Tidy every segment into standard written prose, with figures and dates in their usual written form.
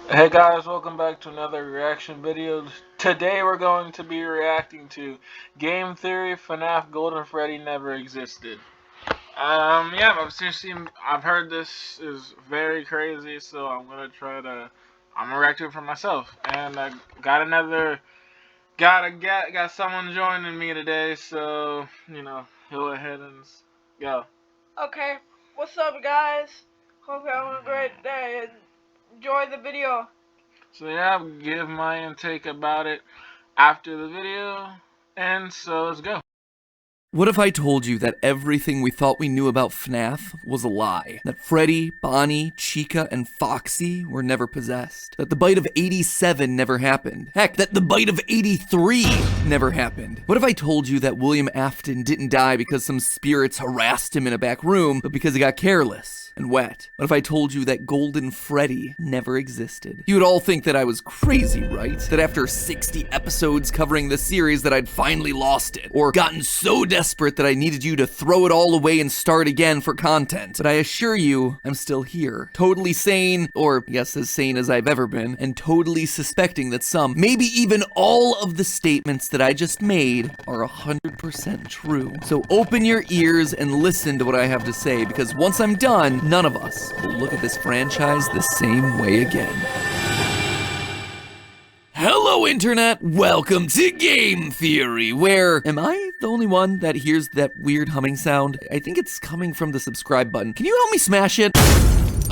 Hey guys, welcome back to another reaction video. Today we're going to be reacting to Game Theory FNAF Golden Freddy Never Existed. I've heard this is very crazy, so I'm gonna react to it for myself. And I got someone joining me today, so go ahead and go. Okay, what's up guys? Hope you're having a great day and enjoy the video. So yeah, I'll give my intake about it after the video, and so let's go. What if I told you that everything we thought we knew about FNAF was a lie? That Freddy, Bonnie, Chica, and Foxy were never possessed? That the bite of 87 never happened? Heck, that the bite of 83 never happened? What if I told you that William Afton didn't die because some spirits harassed him in a back room, but because he got careless and wet? What if I told you that Golden Freddy never existed? You would all think that I was crazy, right? That after 60 episodes covering this series that I'd finally lost it, or gotten so desperate that I needed you to throw it all away and start again for content. But I assure you, I'm still here. Totally sane, or yes, as sane as I've ever been, and totally suspecting that some, maybe even all of the statements that I just made are 100% true. So open your ears and listen to what I have to say, because once I'm done, none of us will look at this franchise the same way again. Hello, Internet! Welcome to Game Theory, where... Am I the only one that hears that weird humming sound? I think it's coming from the subscribe button. Can you help me smash it?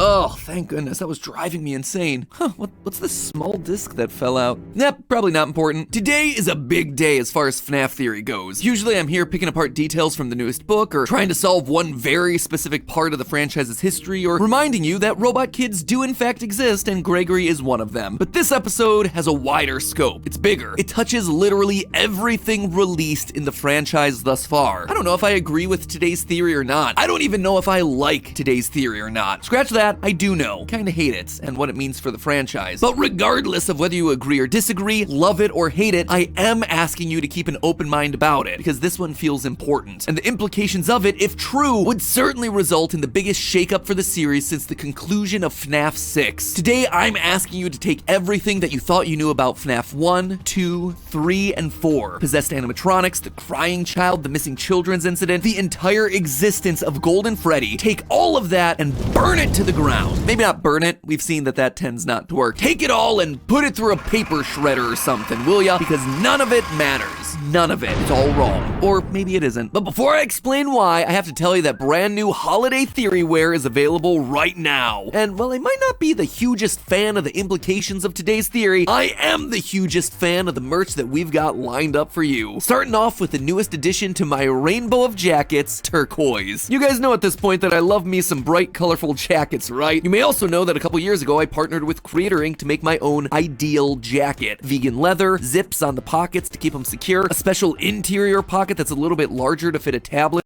Oh, thank goodness, that was driving me insane. Huh, what's this small disc that fell out? Yep, probably not important. Today is a big day as far as FNAF theory goes. Usually I'm here picking apart details from the newest book, or trying to solve one very specific part of the franchise's history, or reminding you that robot kids do in fact exist and Gregory is one of them. But this episode has a wider scope. It's bigger. It touches literally everything released in the franchise thus far. I don't know if I agree with today's theory or not. I don't even know if I like today's theory or not. Scratch that. I do know. Kinda hate it, and what it means for the franchise. But regardless of whether you agree or disagree, love it or hate it, I am asking you to keep an open mind about it, because this one feels important. And the implications of it, if true, would certainly result in the biggest shakeup for the series since the conclusion of FNAF 6. Today, I'm asking you to take everything that you thought you knew about FNAF 1, 2, 3, and 4. Possessed animatronics, the crying child, the missing children's incident, the entire existence of Golden Freddy, take all of that and burn it to the ground. Maybe not burn it, we've seen that that tends not to work. Take it all and put it through a paper shredder or something, will ya? Because none of it matters. None of it. It's all wrong. Or maybe it isn't. But before I explain why, I have to tell you that brand new holiday theory wear is available right now. And while I might not be the hugest fan of the implications of today's theory, I am the hugest fan of the merch that we've got lined up for you. Starting off with the newest addition to my rainbow of jackets, turquoise. You guys know at this point that I love me some bright, colorful jackets, right? You may also know that a couple years ago I partnered with Creator Inc. to make my own ideal jacket. Vegan leather, zips on the pockets to keep them secure, a special interior pocket that's a little bit larger to fit a tablet.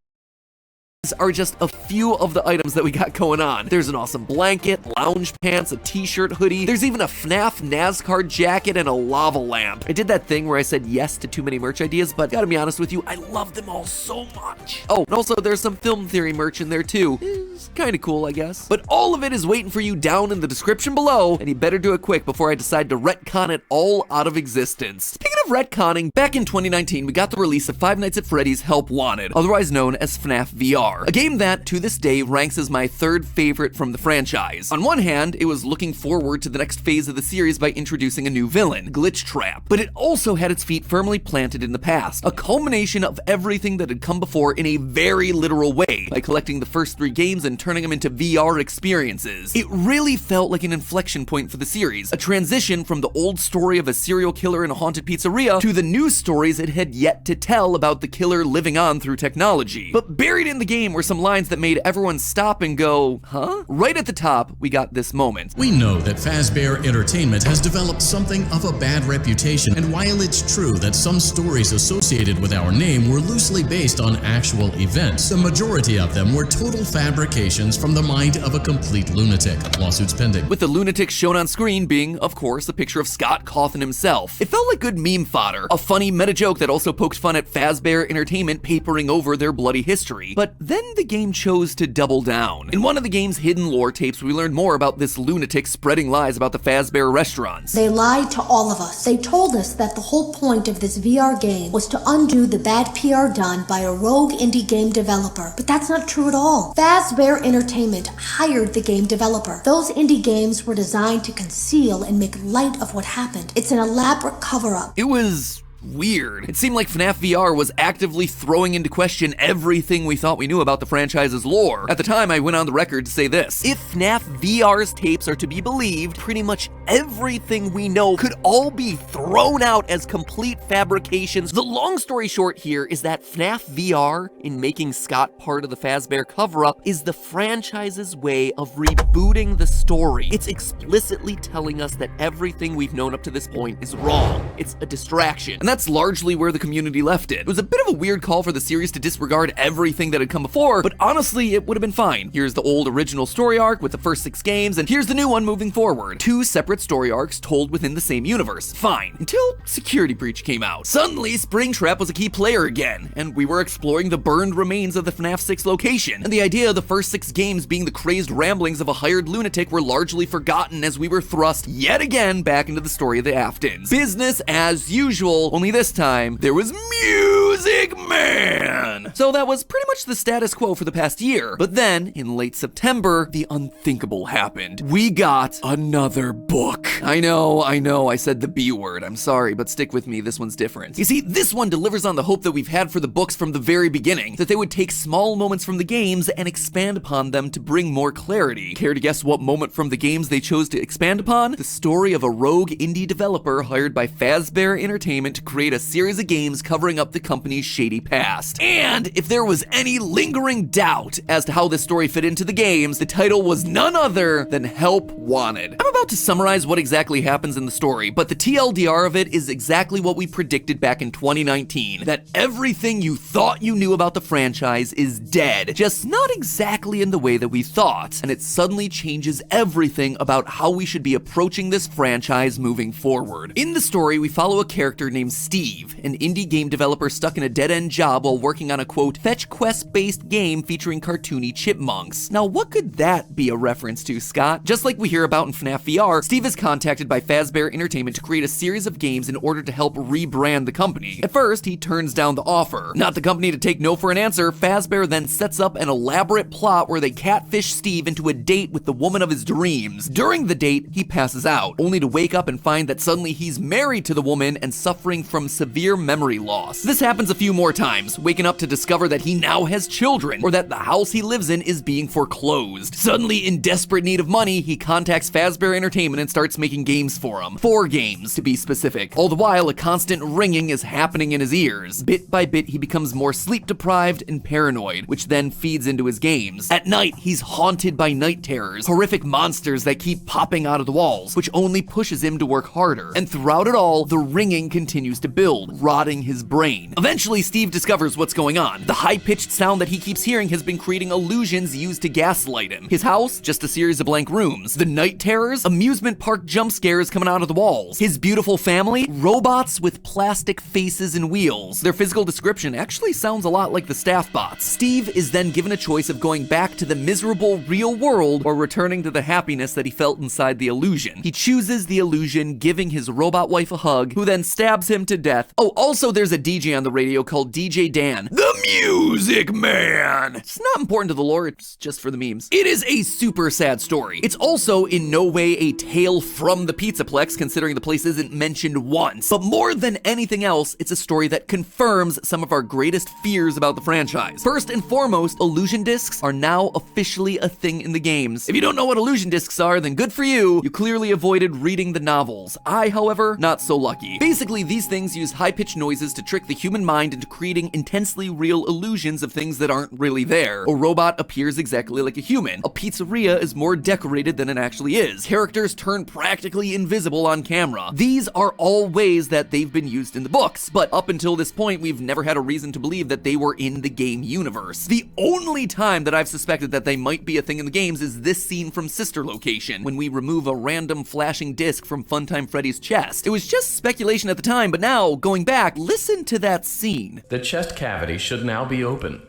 These are just a few of the items that we got going on. There's an awesome blanket, lounge pants, a t-shirt, hoodie. There's even a FNAF NASCAR jacket and a lava lamp. I did that thing where I said yes to too many merch ideas, but gotta be honest with you, I love them all so much. Oh, and also there's some film theory merch in there too. It's kind of cool, I guess. But all of it is waiting for you down in the description below, and you better do it quick before I decide to retcon it all out of existence. Speaking of retconning, back in 2019, we got the release of Five Nights at Freddy's Help Wanted, otherwise known as FNAF VR. A game that, to this day, ranks as my third favorite from the franchise. On one hand, it was looking forward to the next phase of the series by introducing a new villain, Glitch Trap. But it also had its feet firmly planted in the past, a culmination of everything that had come before in a very literal way, by collecting the first 3 games and turning them into VR experiences. It really felt like an inflection point for the series, a transition from the old story of a serial killer in a haunted pizzeria to the new stories it had yet to tell about the killer living on through technology. But buried in the game were some lines that made everyone stop and go, huh? Right at the top, we got this moment. We know that Fazbear Entertainment has developed something of a bad reputation, and while it's true that some stories associated with our name were loosely based on actual events, the majority of them were total fabrications from the mind of a complete lunatic. Lawsuits pending. With the lunatic shown on screen being, of course, a picture of Scott Cawthon himself. It felt like good meme meme fodder, a funny meta joke that also poked fun at Fazbear Entertainment papering over their bloody history. But then the game chose to double down. In one of the game's hidden lore tapes, we learned more about this lunatic spreading lies about the Fazbear restaurants. They lied to all of us. They told us that the whole point of this VR game was to undo the bad PR done by a rogue indie game developer. But that's not true at all. Fazbear Entertainment hired the game developer. Those indie games were designed to conceal and make light of what happened. It's an elaborate cover-up. It was weird. It seemed like FNAF VR was actively throwing into question everything we thought we knew about the franchise's lore. At the time, I went on the record to say this: if FNAF VR's tapes are to be believed, pretty much everything we know could all be thrown out as complete fabrications. The long story short here is that FNAF VR, in making Scott part of the Fazbear cover-up, is the franchise's way of rebooting the story. It's explicitly telling us that everything we've known up to this point is wrong. It's a distraction. And that's largely where the community left it. It was a bit of a weird call for the series to disregard everything that had come before, but honestly, it would have been fine. Here's the old original story arc with the first 6 games, and here's the new one moving forward. 2 separate story arcs told within the same universe. Fine. Until Security Breach came out. Suddenly, Springtrap was a key player again, and we were exploring the burned remains of the FNAF 6 location. And the idea of the first 6 games being the crazed ramblings of a hired lunatic were largely forgotten as we were thrust yet again back into the story of the Aftons. Business as usual, only this time, there was Music Man! So that was pretty much the status quo for the past year. But then, in late September, the unthinkable happened. We got another book. I know, I said the B word. I'm sorry, but stick with me, this one's different. You see, this one delivers on the hope that we've had for the books from the very beginning, that they would take small moments from the games and expand upon them to bring more clarity. Care to guess what moment from the games they chose to expand upon? The story of a rogue indie developer hired by Fazbear Entertainment to create a series of games covering up the company's shady past. And if there was any lingering doubt as to how this story fit into the games, the title was none other than Help Wanted. I'm about to summarize what exactly happens in the story, but the TLDR of it is exactly what we predicted back in 2019, that everything you thought you knew about the franchise is dead, just not exactly in the way that we thought, and it suddenly changes everything about how we should be approaching this franchise moving forward. In the story, we follow a character named Steve, an indie game developer stuck in a dead-end job while working on a quote, fetch quest-based game featuring cartoony chipmunks. Now, what could that be a reference to, Scott? Just like we hear about in FNAF VR, Steve is contacted by Fazbear Entertainment to create a series of games in order to help rebrand the company. At first, he turns down the offer. Not the company to take no for an answer, Fazbear then sets up an elaborate plot where they catfish Steve into a date with the woman of his dreams. During the date, he passes out, only to wake up and find that suddenly he's married to the woman and suffering from severe memory loss. This happens a few more times, waking up to discover that he now has children, or that the house he lives in is being foreclosed. Suddenly, in desperate need of money, he contacts Fazbear Entertainment and starts making games for him. 4 games, to be specific. All the while, a constant ringing is happening in his ears. Bit by bit, he becomes more sleep-deprived and paranoid, which then feeds into his games. At night, he's haunted by night terrors, horrific monsters that keep popping out of the walls, which only pushes him to work harder. And throughout it all, the ringing continues to build, rotting his brain. Eventually, Steve discovers what's going on. The high-pitched sound that he keeps hearing has been creating illusions used to gaslight him. His house, just a series of blank rooms. The night terrors, amusement park jump scares coming out of the walls. His beautiful family, robots with plastic faces and wheels. Their physical description actually sounds a lot like the staff bots. Steve is then given a choice of going back to the miserable real world or returning to the happiness that he felt inside the illusion. He chooses the illusion, giving his robot wife a hug, who then stabs him to death. Oh, also there's a DJ on the radio called DJ Dan, the Music Man. It's not important to the lore, it's just for the memes. It is a super sad story. It's also in no way a tale from the Pizzaplex, considering the place isn't mentioned once. But more than anything else, it's a story that confirms some of our greatest fears about the franchise. First and foremost, illusion discs are now officially a thing in the games. If you don't know what illusion discs are, then good for you. You clearly avoided reading the novels. I, however, not so lucky. Basically, these things use high-pitched noises to trick the human mind into creating intensely real illusions of things that aren't really there. A robot appears exactly like a human. A pizzeria is more decorated than it actually is. Characters turn practically invisible on camera. These are all ways that they've been used in the books, but up until this point, we've never had a reason to believe that they were in the game universe. The only time that I've suspected that they might be a thing in the games is this scene from Sister Location, when we remove a random flashing disc from Funtime Freddy's chest. It was just speculation at the time, but now, going back, listen to that scene. The chest cavity should now be open.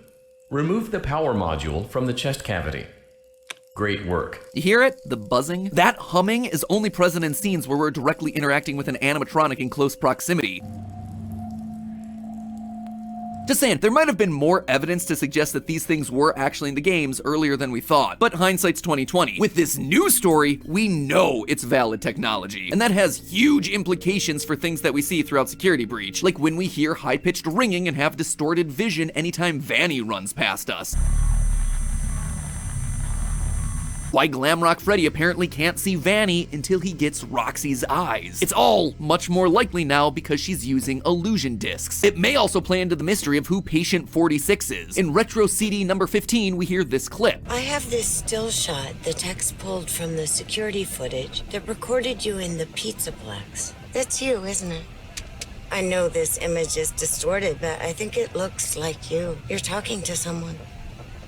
Remove the power module from the chest cavity. Great work. You hear it? The buzzing? That humming is only present in scenes where we're directly interacting with an animatronic in close proximity. Just saying, there might have been more evidence to suggest that these things were actually in the games earlier than we thought, but hindsight's 2020. With this new story, we know it's valid technology, and that has huge implications for things that we see throughout Security Breach, like when we hear high-pitched ringing and have distorted vision anytime Vanny runs past us. Why Glamrock Freddy apparently can't see Vanny until he gets Roxy's eyes. It's all much more likely now because she's using illusion discs. It may also play into the mystery of who Patient 46 is. In Retro CD number 15, we hear this clip. I have this still shot the text pulled from the security footage that recorded you in the Pizzaplex. That's you, isn't it? I know this image is distorted, but I think it looks like you. You're talking to someone.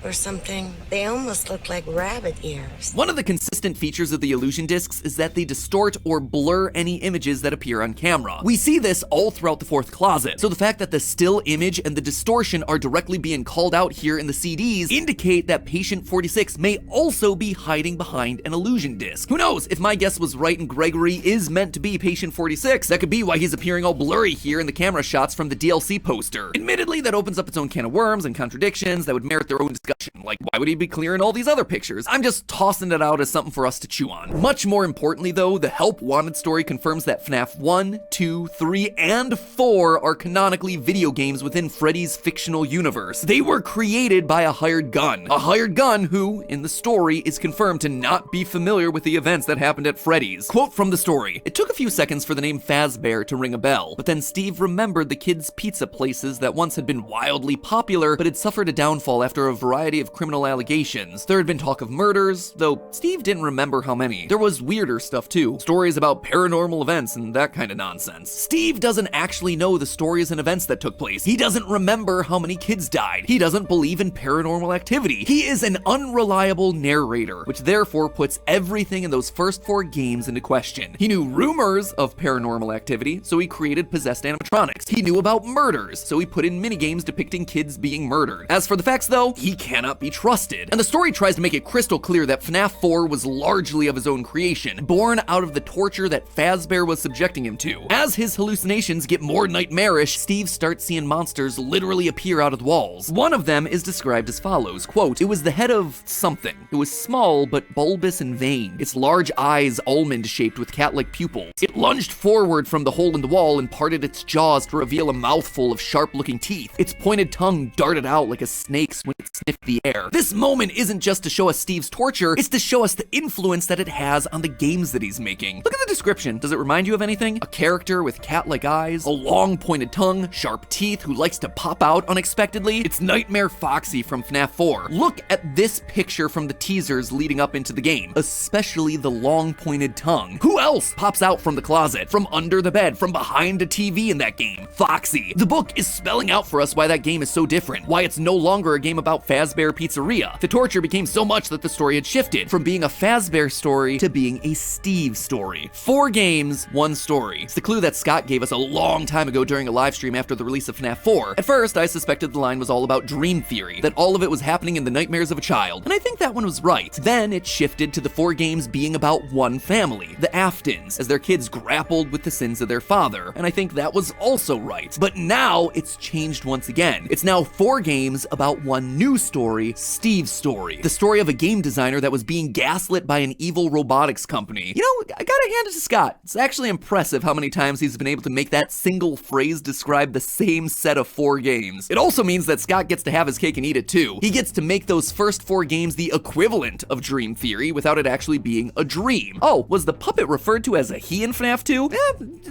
Or something. They almost look like rabbit ears. One of the consistent features of the illusion discs is that they distort or blur any images that appear on camera. We see this all throughout the fourth closet, so the fact that the still image and the distortion are directly being called out here in the CDs indicate that Patient 46 may also be hiding behind an illusion disc. Who knows, if my guess was right and Gregory is meant to be Patient 46, that could be why he's appearing all blurry here in the camera shots from the DLC poster. Admittedly, that opens up its own can of worms and contradictions that would merit their own discussion. Like, why would he be clear in all these other pictures? I'm just tossing it out as something for us to chew on. Much more importantly though, the Help Wanted story confirms that FNAF 1, 2, 3, and 4 are canonically video games within Freddy's fictional universe. They were created by a hired gun. A hired gun who, in the story, is confirmed to not be familiar with the events that happened at Freddy's. Quote from the story, "It took a few seconds for the name Fazbear to ring a bell, but then Steve remembered the kids' pizza places that once had been wildly popular, but had suffered a downfall after a variety of criminal allegations. There had been talk of murders, though Steve didn't remember how many. There was weirder stuff too, stories about paranormal events and that kind of nonsense. Steve doesn't actually know the stories and events that took place. He doesn't remember how many kids died. He doesn't believe in paranormal activity. He is an unreliable narrator, which therefore puts everything in those first 4 games into question. He knew rumors of paranormal activity, so he created possessed animatronics. He knew about murders, so he put in minigames depicting kids being murdered. As for the facts though, he cannot be trusted. And the story tries to make it crystal clear that FNAF 4 was largely of his own creation, born out of the torture that Fazbear was subjecting him to. As his hallucinations get more nightmarish, Steve starts seeing monsters literally appear out of the walls. One of them is described as follows, quote, "It was the head of something. It was small but bulbous and vain, its large eyes almond-shaped with cat-like pupils. It lunged forward from the hole in the wall and parted its jaws to reveal a mouthful of sharp-looking teeth. Its pointed tongue darted out like a snake's when it sniffed the air." This moment isn't just to show us Steve's torture, it's to show us the influence that it has on the games that he's making. Look at the description. Does it remind you of anything? A character with cat-like eyes, a long pointed tongue, sharp teeth, who likes to pop out unexpectedly? It's Nightmare Foxy from FNAF 4. Look at this picture from the teasers leading up into the game, especially the long pointed tongue. Who else pops out from the closet, from under the bed, from behind a TV in that game? Foxy. The book is spelling out for us why that game is so different, why it's no longer a game about Fazbear Pizzeria. The torture became so much that the story had shifted from being a Fazbear story to being a Steve story. 4 games, 1 story. It's the clue that Scott gave us a long time ago during a live stream after the release of FNAF 4. At first, I suspected the line was all about dream theory, that all of it was happening in the nightmares of a child, and I think that one was right. Then it shifted to the 4 games being about one family, the Aftons, as their kids grappled with the sins of their father, and I think that was also right. But now it's changed once again. It's now 4 games about one new story, Steve's story. The story of a game designer that was being gaslit by an evil robotics company. You know, I gotta hand it to Scott. It's actually impressive how many times he's been able to make that single phrase describe the same set of 4 games. It also means that Scott gets to have his cake and eat it too. He gets to make those first 4 games the equivalent of dream theory without it actually being a dream. Oh, was the puppet referred to as a he in FNAF 2?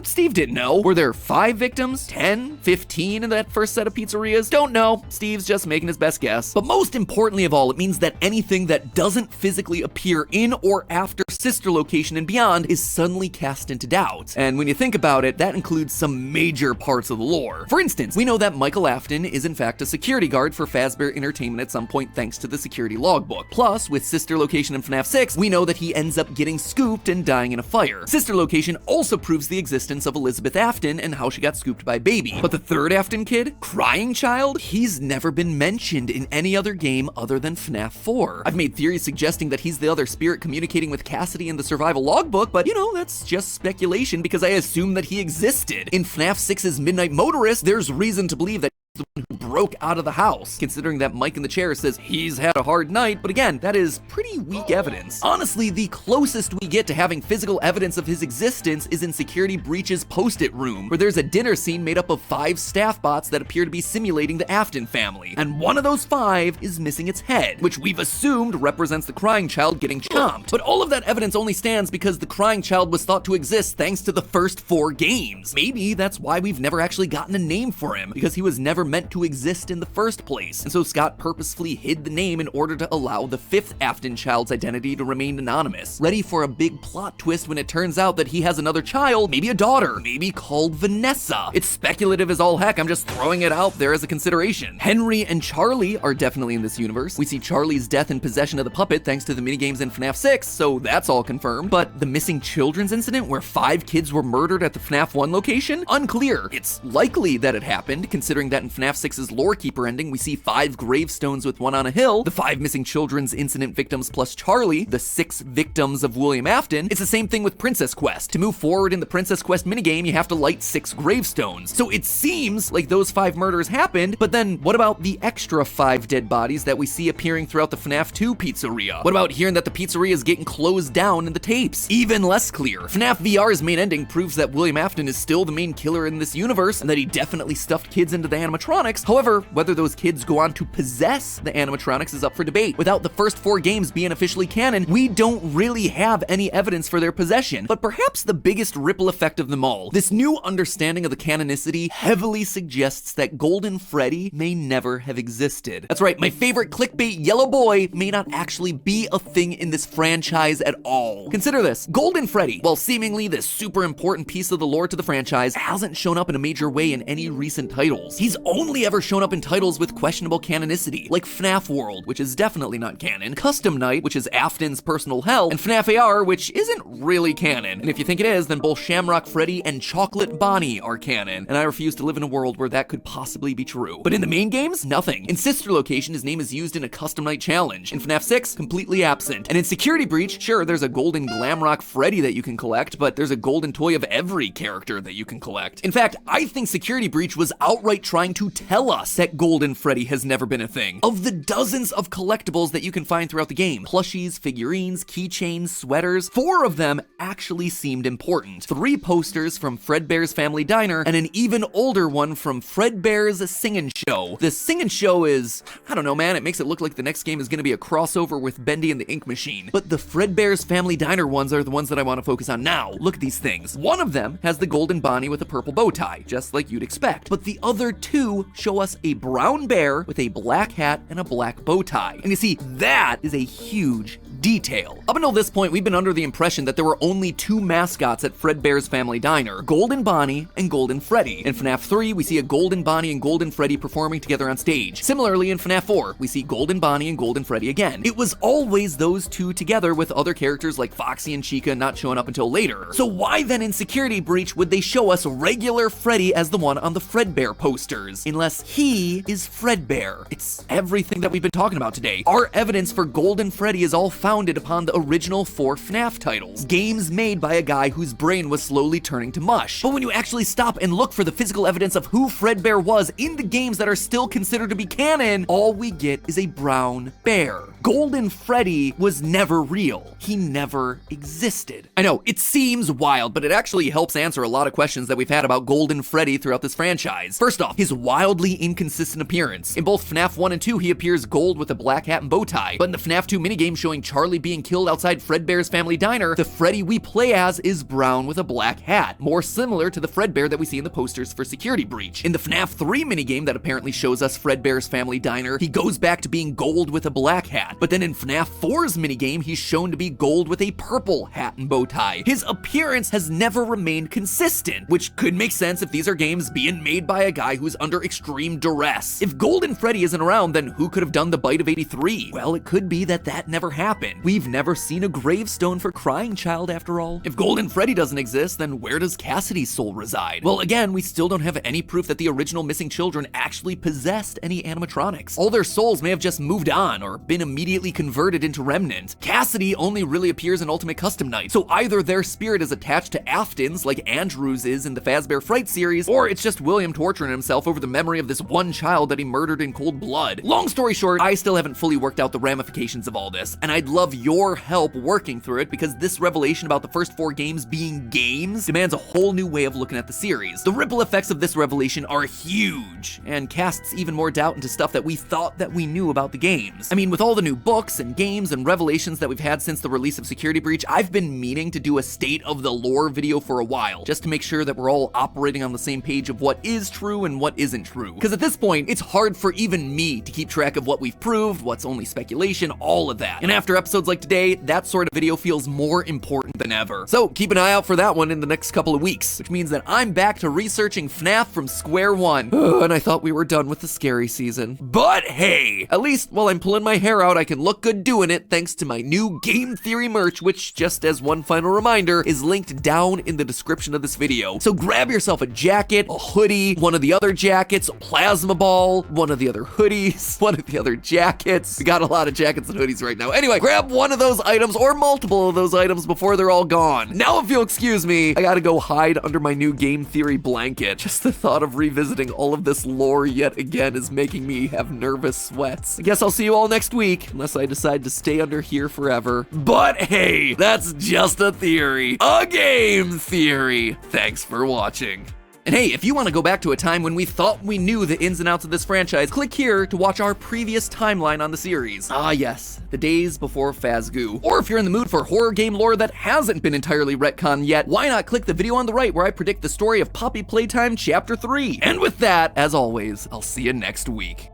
Steve didn't know. Were there 5 victims? 10? 15 in that first set of pizzerias? Don't know. Steve's just making his best guess. But most importantly of all, it means that anything that doesn't physically appear in or after Sister Location and beyond is suddenly cast into doubt. And when you think about it, that includes some major parts of the lore. For instance, we know that Michael Afton is in fact a security guard for Fazbear Entertainment at some point thanks to the security logbook. Plus, with Sister Location in FNAF 6, we know that he ends up getting scooped and dying in a fire. Sister Location also proves the existence of Elizabeth Afton and how she got scooped by Baby. But the third Afton kid, Crying Child, he's never been mentioned in any other game other than FNAF 4. I've made theories suggesting that he's the other spirit communicating with Cassidy in the survival logbook, but you know, that's just speculation because I assume that he existed. In FNAF 6's Midnight Motorist, there's reason to believe that the one who broke out of the house, considering that Mike in the chair says he's had a hard night, but again, that is pretty weak evidence. Honestly, the closest we get to having physical evidence of his existence is in Security Breach's post-it room, where there's a dinner scene made up of 5 staff bots that appear to be simulating the Afton family, and one of those 5 is missing its head, which we've assumed represents the Crying Child getting chomped. But all of that evidence only stands because the Crying Child was thought to exist thanks to the first 4 games. Maybe that's why we've never actually gotten a name for him, because he was never meant to exist in the first place, and so Scott purposefully hid the name in order to allow the 5th Afton child's identity to remain anonymous, ready for a big plot twist when it turns out that he has another child, maybe a daughter, maybe called Vanessa. It's speculative as all heck, I'm just throwing it out there as a consideration. Henry and Charlie are definitely in this universe. We see Charlie's death and possession of the puppet thanks to the minigames in FNAF 6, so that's all confirmed, but the missing children's incident where 5 kids were murdered at the FNAF 1 location? Unclear. It's likely that it happened, considering that in FNAF 6's Lorekeeper ending, we see 5 gravestones with one on a hill, the 5 missing children's incident victims plus Charlie, the 6 victims of William Afton. It's the same thing with Princess Quest. To move forward in the Princess Quest minigame, you have to light 6 gravestones. So it seems like those 5 murders happened, but then what about the extra 5 dead bodies that we see appearing throughout the FNAF 2 pizzeria? What about hearing that the pizzeria is getting closed down in the tapes? Even less clear. FNAF VR's main ending proves that William Afton is still the main killer in this universe, and that he definitely stuffed kids into the animatronics. However, whether those kids go on to possess the animatronics is up for debate. Without the first 4 games being officially canon, we don't really have any evidence for their possession. But perhaps the biggest ripple effect of them all, this new understanding of the canonicity heavily suggests that Golden Freddy may never have existed. That's right, my favorite clickbait yellow boy may not actually be a thing in this franchise at all. Consider this, Golden Freddy, while seemingly this super important piece of the lore to the franchise, hasn't shown up in a major way in any recent titles. He's only ever shown up in titles with questionable canonicity, like FNAF World, which is definitely not canon, Custom Night, which is Afton's personal hell, and FNAF AR, which isn't really canon. And if you think it is, then both Shamrock Freddy and Chocolate Bonnie are canon, and I refuse to live in a world where that could possibly be true. But in the main games, nothing. In Sister Location, his name is used in a Custom Night challenge. In FNAF 6, completely absent. And in Security Breach, sure, there's a golden Glamrock Freddy that you can collect, but there's a golden toy of every character that you can collect. In fact, I think Security Breach was outright trying to tell us that Golden Freddy has never been a thing. Of the dozens of collectibles that you can find throughout the game, plushies, figurines, keychains, sweaters, 4 of them actually seemed important. 3 posters from Fredbear's Family Diner, and an even older one from Fredbear's Singin' Show. The Singin' Show is, I don't know man, it makes it look like the next game is gonna be a crossover with Bendy and the Ink Machine. But the Fredbear's Family Diner ones are the ones that I want to focus on now. Look at these things. One of them has the golden Bonnie with a purple bow tie, just like you'd expect. But the other 2 show us a brown bear with a black hat and a black bow tie. And you see, that is a huge detail. Up until this point, we've been under the impression that there were only 2 mascots at Fredbear's Family Diner, Golden Bonnie and Golden Freddy. In FNAF 3, we see a Golden Bonnie and Golden Freddy performing together on stage. Similarly, in FNAF 4, we see Golden Bonnie and Golden Freddy again. It was always those 2 together, with other characters like Foxy and Chica not showing up until later. So why then in Security Breach would they show us regular Freddy as the one on the Fredbear posters? Unless he is Fredbear. It's everything that we've been talking about today. Our evidence for Golden Freddy is all founded upon the original 4 FNAF titles, games made by a guy whose brain was slowly turning to mush. But when you actually stop and look for the physical evidence of who Fredbear was in the games that are still considered to be canon, all we get is a brown bear. Golden Freddy was never real. He never existed. I know, it seems wild, but it actually helps answer a lot of questions that we've had about Golden Freddy throughout this franchise. First off, his wildly inconsistent appearance. In both FNAF 1 and 2, he appears gold with a black hat and bow tie, but in the FNAF 2 minigame showing Charlie Charlie being killed outside Fredbear's family diner, the Freddy we play as is brown with a black hat, more similar to the Fredbear that we see in the posters for Security Breach. In the FNAF 3 minigame that apparently shows us Fredbear's family diner, he goes back to being gold with a black hat. But then in FNAF 4's minigame, he's shown to be gold with a purple hat and bow tie. His appearance has never remained consistent, which could make sense if these are games being made by a guy who's under extreme duress. If Golden Freddy isn't around, then who could have done the bite of 83? Well, it could be that never happened. We've never seen a gravestone for Crying Child after all. If Golden Freddy doesn't exist, then where does Cassidy's soul reside? Well, again, we still don't have any proof that the original missing children actually possessed any animatronics. All their souls may have just moved on or been immediately converted into remnant. Cassidy only really appears in Ultimate Custom Night, so either their spirit is attached to Afton's like Andrew's is in the Fazbear Fright series, or it's just William torturing himself over the memory of this one child that he murdered in cold blood. Long story short, I still haven't fully worked out the ramifications of all this, and I'd love your help working through it because this revelation about the first 4 games being games demands a whole new way of looking at the series. The ripple effects of this revelation are huge, and casts even more doubt into stuff that we thought that we knew about the games. I mean, with all the new books and games and revelations that we've had since the release of Security Breach, I've been meaning to do a state of the lore video for a while, just to make sure that we're all operating on the same page of what is true and what isn't true. Because at this point, it's hard for even me to keep track of what we've proved, what's only speculation, all of that. And after episodes like today, that sort of video feels more important than ever. So keep an eye out for that one in the next couple of weeks, which means that I'm back to researching FNAF from square one. And I thought we were done with the scary season. But hey, at least while I'm pulling my hair out, I can look good doing it thanks to my new Game Theory merch, which, just as one final reminder, is linked down in the description of this video. So grab yourself a jacket, a hoodie, one of the other jackets, a plasma ball, one of the other hoodies, one of the other jackets. We got a lot of jackets and hoodies right now. Anyway, grab one of those items or multiple of those items before they're all gone. Now, if you'll excuse me, I gotta go hide under my new Game Theory blanket. Just the thought of revisiting all of this lore yet again is making me have nervous sweats. I guess I'll see you all next week, unless I decide to stay under here forever. But hey, that's just a theory. A game theory. Thanks for watching. And hey, if you want to go back to a time when we thought we knew the ins and outs of this franchise, click here to watch our previous timeline on the series. Ah yes, the days before Fazgoo. Or if you're in the mood for horror game lore that hasn't been entirely retconned yet, why not click the video on the right where I predict the story of Poppy Playtime Chapter 3. And with that, as always, I'll see you next week.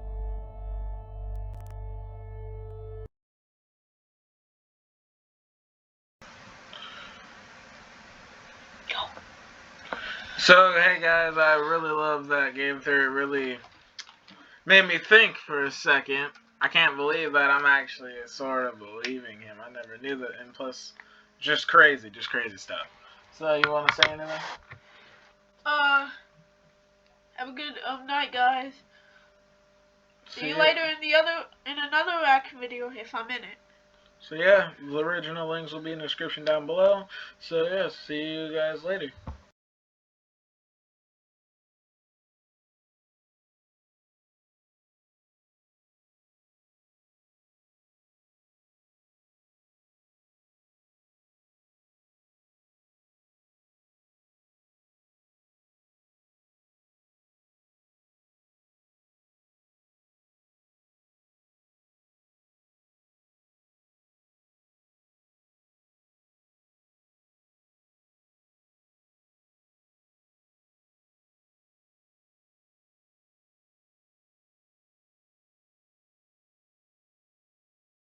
So, hey guys, I really love that Game Theory. It really made me think for a second. I can't believe that I'm actually sort of believing him. I never knew that, and plus, just crazy stuff. So, you want to say anything? Have a good night, guys. See you later in another reaction video if I'm in it. So yeah, the original links will be in the description down below. So yeah, see you guys later.